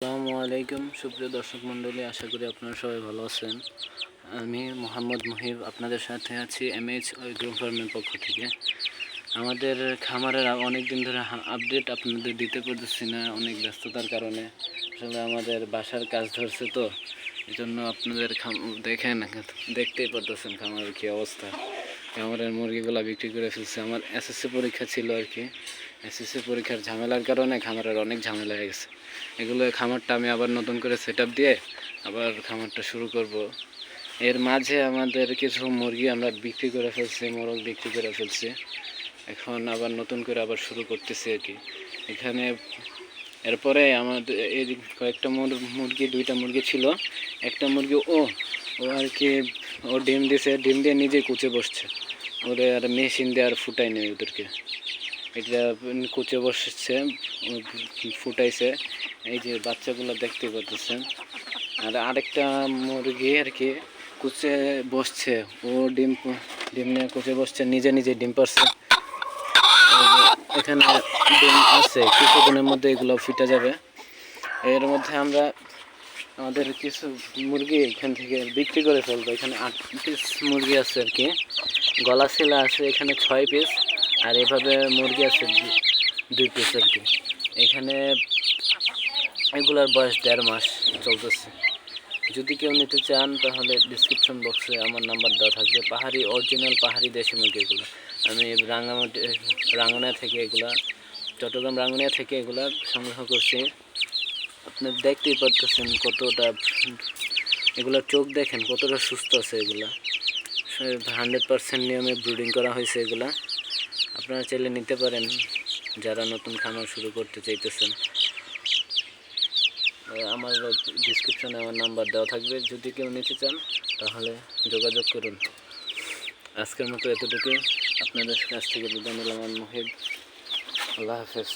আসসালামু আলাইকুম সুপ্রিয় দর্শক মণ্ডলী, আশা করি আপনারা সবাই ভালো আছেন। আমি মোহাম্মদ মুহিব আপনাদের সাথে আছি এমএইচ এগ্রো ফার্মের পক্ষ থেকে। আমাদের খামারের অনেক দিন ধরে আপডেট আপনাদের দিতে পারতেছি না, অনেক ব্যস্ততার কারণে। আসলে আমাদের বাসার কাজ ধরছে তো, এই জন্য আপনাদের দেখতেই পারতেছেন খামারের কী অবস্থা। খামারের মুরগিগুলো বিক্রি করে ফেলছে। আমার এসএসসি পরীক্ষা ছিল আর কি, এসএসসি পরীক্ষার ঝামেলার কারণে খামারের অনেক ঝামেলা হয়ে গেছে। এগুলো খামারটা আমি আবার নতুন করে সেট দিয়ে আবার খামারটা শুরু করব। এর মাঝে আমাদের কিছু মুরগি আমরা বিক্রি করে ফেলছি, মোরগ বিক্রি করে ফেলছি। এখন আবার নতুন করে আবার শুরু করতেছি আর কি। এখানে এরপরে আমাদের এই কয়েকটা দুইটা মুরগি ছিল। একটা মুরগি ও আর কি ও ডিম দিছে, ডিম দিয়ে নিজেই কুচে বসছে। ওরে আর মেশিন দিয়ে আর ফুটাই নেই ওদেরকে, এটা কুচে বসছে, ফুটাইছে। এই যে বাচ্চাগুলো দেখতে পাচ্ছেন। আর আরেকটা মুরগি আর কি কুচে বসছে, ও ডিম নিয়ে কুচে বসছে, নিজে ডিম পারছে। এখানে ডিম আছে, কিছুদিনের মধ্যে এগুলো ফিটে যাবে। এর মধ্যে আমরা আমাদের কিছু মুরগি এখান থেকে বিক্রি করে ফেলবো। এখানে 8 পিস মুরগি আছে আর কি, গলা শিলা আছে এখানে 6 পিস, আর এভাবে মুরগি আছে 2 পিস আর কি। এখানে এগুলার বয়স 1.5 মাস চলতেছে। যদি কেউ নিতে চান তাহলে ডিসক্রিপশন বক্সে আমার নাম্বার দেওয়া থাকবে। পাহাড়ি অরিজিনাল পাহাড়ি দেশি মুরগি এগুলো। আমি রাঙ্গুনিয়া থেকে এগুলা, চট্টগ্রাম রাঙ্গুনিয়া থেকে এগুলা সংগ্রহ করছি। আপনি দেখতেই পারতেছেন কতটা, এগুলোর চোখ দেখেন কতটা সুস্থ আছে। এগুলা 100% নিয়মে ব্রিডিং করা হয়েছে এগুলা। আপনারা চাইলে নিতে পারেন যারা নতুন খামার শুরু করতে চাইতেছেন। আমার ডিসক্রিপশনে আমার নাম্বার দেওয়া থাকবে, যদি কেউ নিতে চান তাহলে যোগাযোগ করুন। আজকের মতো এতটুকুই, আপনাদের কাছ থেকে বিদায় নিলাম। আমি মুহিব, আল্লাহ হাফেজ।